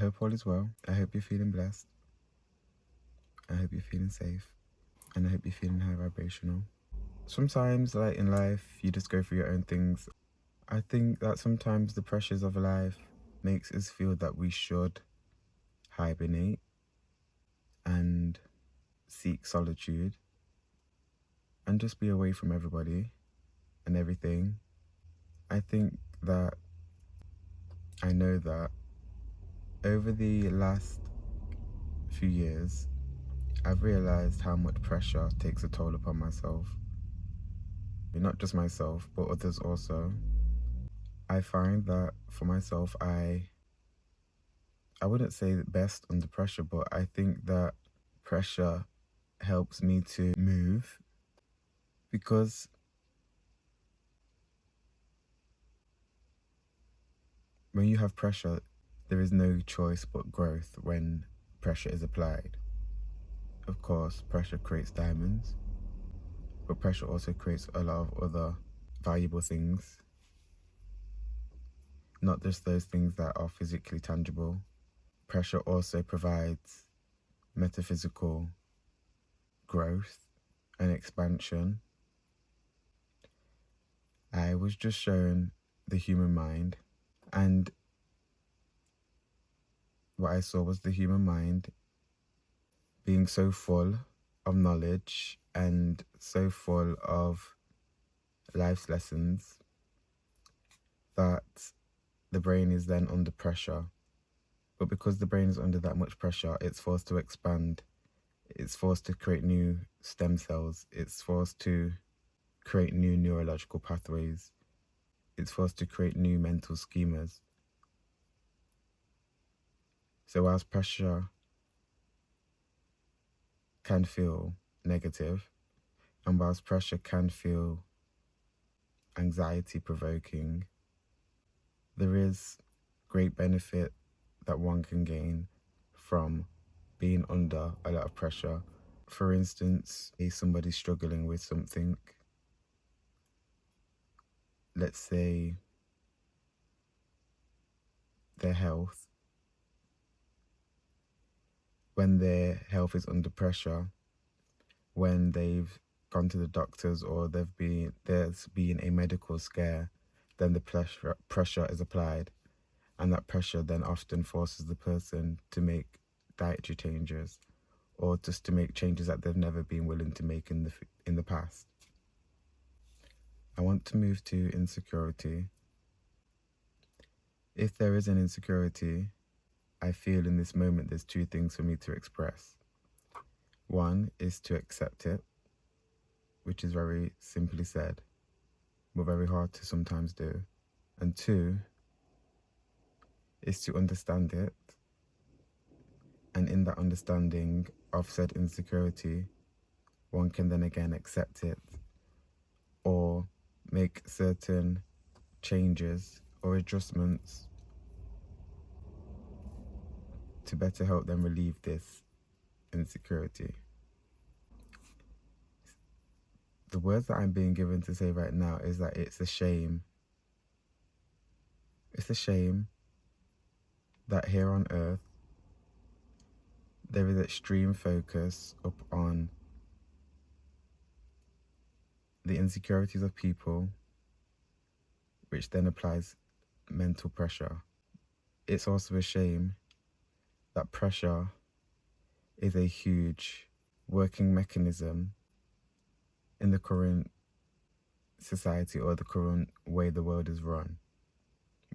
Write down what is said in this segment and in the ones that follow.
hope all is well. I hope you're feeling blessed. I hope you're feeling safe. And I hope you're feeling high vibrational. Sometimes, like in life, you just go through your own things. I think that sometimes the pressures of life makes us feel that we should hibernate and seek solitude and just be away from everybody and everything. I think that I know that over the last few years, I've realized how much pressure takes a toll upon myself. Not just myself, but others also. I find that for myself, I wouldn't say best under pressure, but I think that pressure helps me to move, because when you have pressure, there is no choice but growth when pressure is applied. Of course, pressure creates diamonds, but pressure also creates a lot of other valuable things. Not just those things that are physically tangible. Pressure also provides metaphysical growth and expansion. I was just shown the human mind, and what I saw was the human mind being so full of knowledge and so full of life's lessons that the brain is then under pressure. But because the brain is under that much pressure, it's forced to expand. It's forced to create new stem cells. It's forced to create new neurological pathways. It's forced to create new mental schemas. So whilst pressure can feel negative, and whilst pressure can feel anxiety provoking, there is great benefit that one can gain from being under a lot of pressure. For instance, if somebody's struggling with something, let's say their health, when their health is under pressure, when they've gone to the doctors or there's been a medical scare, then the pressure is applied, and that pressure then often forces the person to make dietary changes, or just to make changes that they've never been willing to make in the past. I want to move to insecurity. If there is an insecurity, I feel in this moment there's two things for me to express. One is to accept it, which is very simply said, but very hard to sometimes do. And two is to understand it, and in that understanding of said insecurity, one can then again accept it or make certain changes or adjustments to better help them relieve this insecurity. The words that I'm being given to say right now is that it's a shame. It's a shame that here on earth there is extreme focus upon the insecurities of people, which then applies mental pressure. It's also a shame that pressure is a huge working mechanism in the current society or the current way the world is run.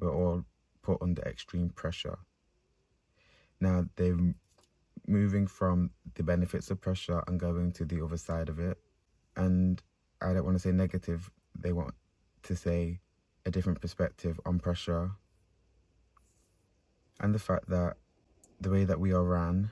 We're all put under extreme pressure. Now they're moving from the benefits of pressure and going to the other side of it. And I don't want to say negative, they want to say a different perspective on pressure, and the fact that the way that we are ran,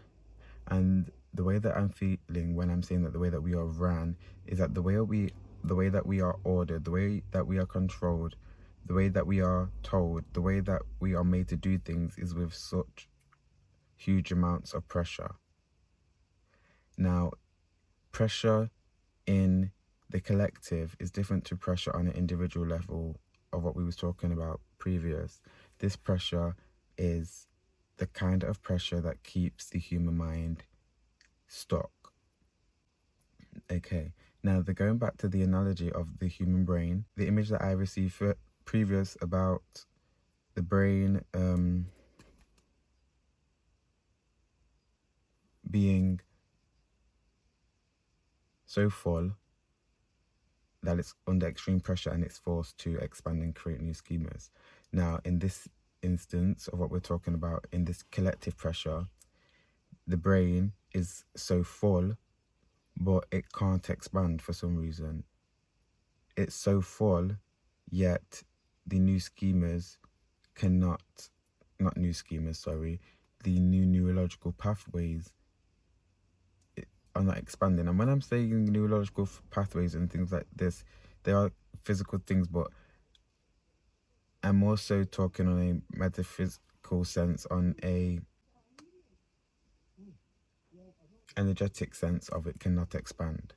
and the way that I'm feeling when I'm saying that the way that we are ran is that the way that we are ordered, the way that we are controlled, the way that we are told, the way that we are made to do things is with such huge amounts of pressure. Now, pressure in the collective is different to pressure on an individual level of what we was talking about previous. This pressure is the kind of pressure that keeps the human mind stuck. Okay, now going back to the analogy of the human brain, the image that I received previous about the brain being so full that it's under extreme pressure and it's forced to expand and create new schemas. Now, in this instance of what we're talking about, in this collective pressure, the brain is so full, but it can't expand for some reason. It's so full, yet the new schemas cannot, not new schemas, sorry, the new neurological pathways are not expanding. And when I'm saying neurological pathways and things like this, they are physical things, but I'm also talking on a metaphysical sense, on a energetic sense of it cannot expand.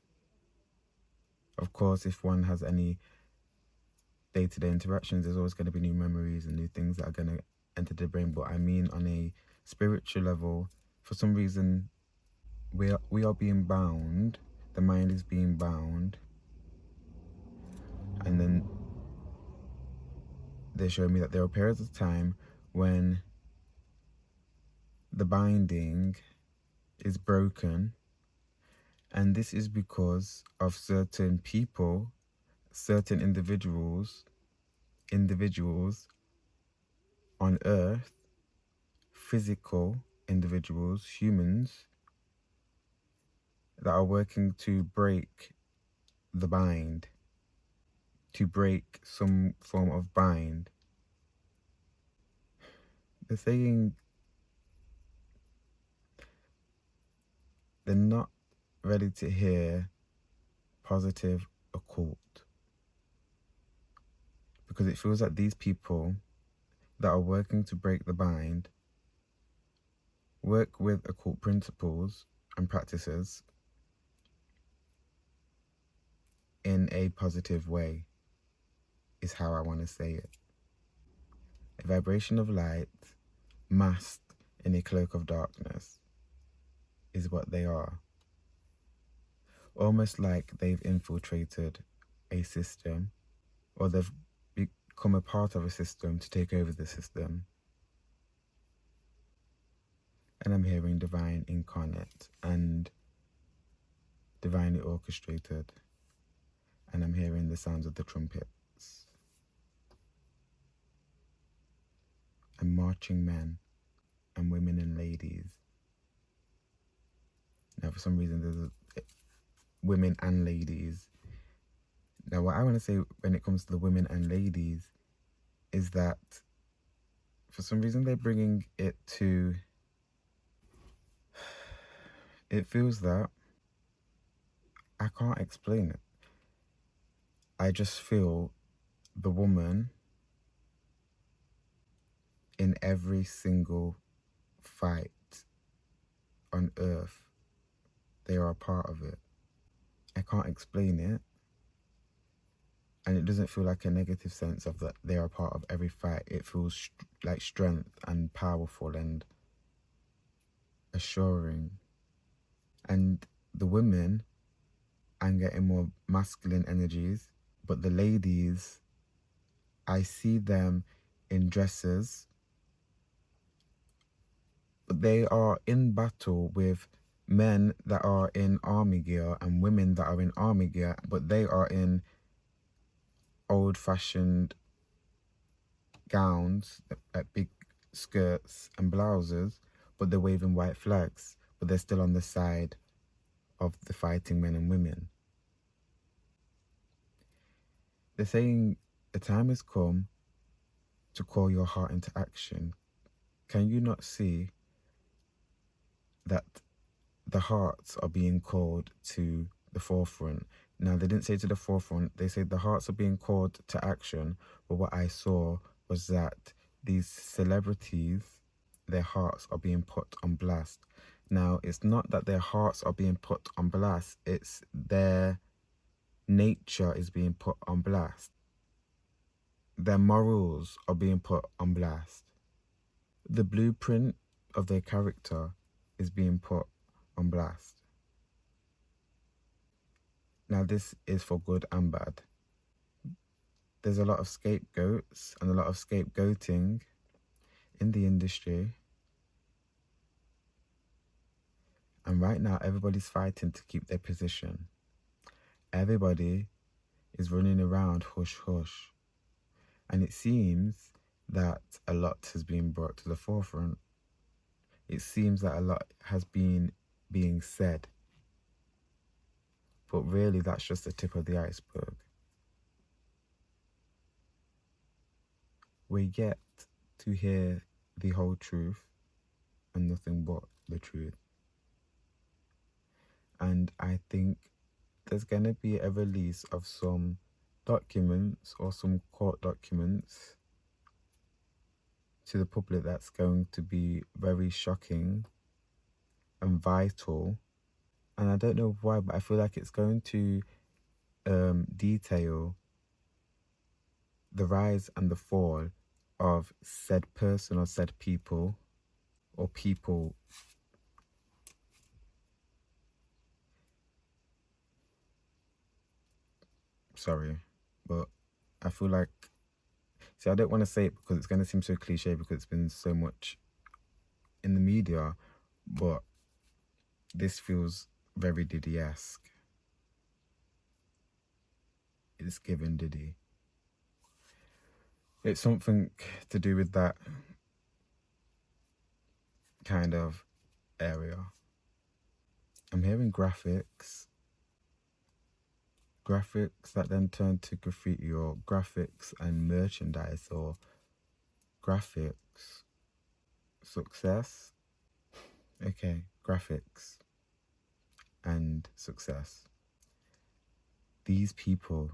Of course, if one has any day-to-day interactions, there's always going to be new memories and new things that are going to enter the brain. But I mean, on a spiritual level, for some reason, we are being bound. The mind is being bound, and then they show me that there are periods of time when the binding is broken, and this is because of certain people, certain individuals on earth, physical individuals, humans, that are working to break the bind, to break some form of bind. They're saying they're not ready to hear positive occult, because it feels like these people that are working to break the bind work with occult principles and practices in a positive way, is how I want to say it. A vibration of light masked in a cloak of darkness is what they are. Almost like they've infiltrated a system, or they've become a part of a system to take over the system. And I'm hearing divine incarnate and divinely orchestrated. And I'm hearing the sounds of the trumpets and marching men and women and ladies. Now, for some reason, there's women and ladies. Now, what I want to say when it comes to the women and ladies is that for some reason they're bringing it to, it feels that, I can't explain it. I just feel the woman in every single fight on earth, they are a part of it. I can't explain it. And it doesn't feel like a negative sense of that they are a part of every fight. It feels like strength and powerful and assuring. And the women, I'm getting more masculine energies, but the ladies, I see them in dresses, but they are in battle with men that are in army gear and women that are in army gear, but they are in old-fashioned gowns, like big skirts and blouses, but they're waving white flags, but they're still on the side of the fighting men and women. They're saying the time has come to call your heart into action. Can you not see that the hearts are being called to the forefront? Now, they didn't say to the forefront, they said the hearts are being called to action, but what I saw was that these celebrities, their hearts are being put on blast. Now, it's not that their hearts are being put on blast, it's their nature is being put on blast. Their morals are being put on blast. The blueprint of their character is being put on blast. Now, this is for good and bad. There's a lot of scapegoats and a lot of scapegoating in the industry. And right now, everybody's fighting to keep their position. Everybody is running around hush hush. And it seems that a lot has been brought to the forefront. It seems that a lot has been being said. But really, that's just the tip of the iceberg. We get to hear the whole truth and nothing but the truth. And I think there's going to be a release of some documents or some court documents to the public that's going to be very shocking and vital. And I don't know why, but I feel like it's going to detail the rise and the fall of said person or said people or people. Sorry, but I feel like, see, I don't want to say it because it's going to seem so cliche because it's been so much in the media, but this feels very Diddy-esque. It's given Diddy. It's something to do with that kind of area. I'm hearing graphics that then turn to graffiti, or graphics and merchandise, or graphics success. Okay, graphics and success. These people,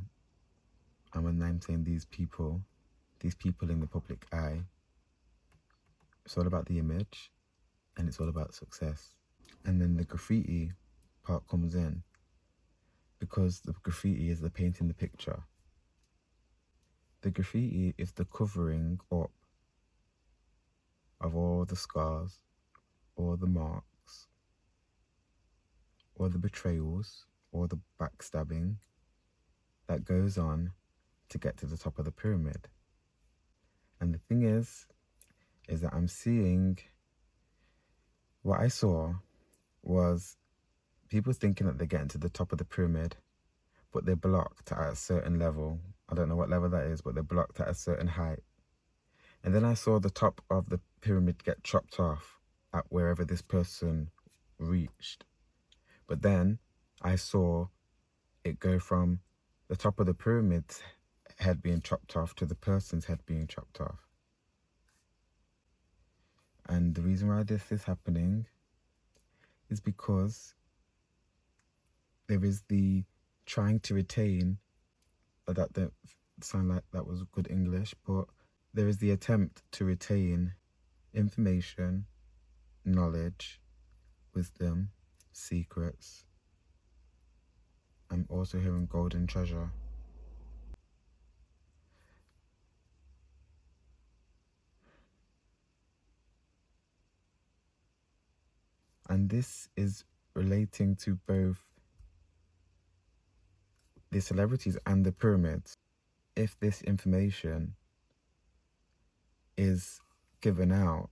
and when I'm saying these people in the public eye, it's all about the image and it's all about success. And then the graffiti part comes in because the graffiti is the painting the picture. The graffiti is the covering up of all the scars, or the marks, or the betrayals, or the backstabbing that goes on to get to the top of the pyramid. And the thing is that I'm seeing, what I saw was people thinking that they're getting to the top of the pyramid, but they're blocked at a certain level. I don't know what level that is, but they're blocked at a certain height. And then I saw the top of the pyramid get chopped off at wherever this person reached. But then I saw it go from the top of the pyramid's head being chopped off to the person's head being chopped off. And the reason why this is happening is because there is the trying to retain, that don't sound like that was good English, but there is the attempt to retain information, knowledge, wisdom, secrets. I'm also hearing golden treasure. And this is relating to both the celebrities and the pyramids. If this information is given out,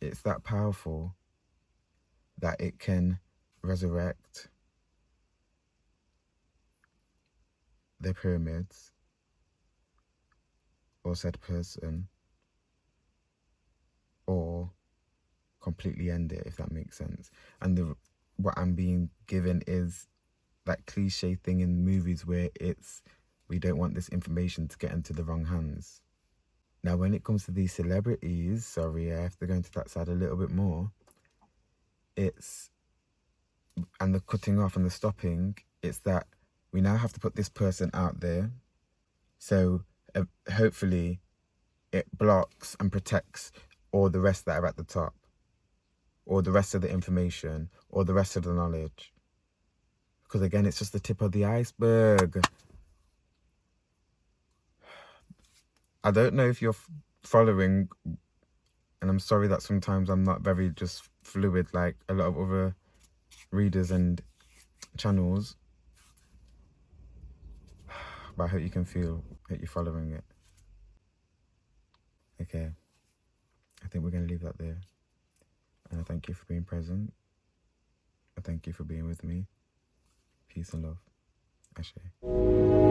it's that powerful that it can resurrect the pyramids or said person, or completely end it, if that makes sense. And what I'm being given is that cliche thing in movies where it's, we don't want this information to get into the wrong hands. Now, when it comes to these celebrities, sorry, I have to go into that side a little bit more. It's, and the cutting off and the stopping, it's that we now have to put this person out there. So hopefully it blocks and protects all the rest that are at the top, or the rest of the information, or the rest of the knowledge. Because again, it's just the tip of the iceberg. I don't know if you're following, and And I'm sorry that sometimes I'm not very just fluid like a lot of other readers and channels. But I hope you can feel that you're following it. Okay. I think we're going to leave that there. And I thank you for being present. I thank you for being with me. Peace and love. Ashe.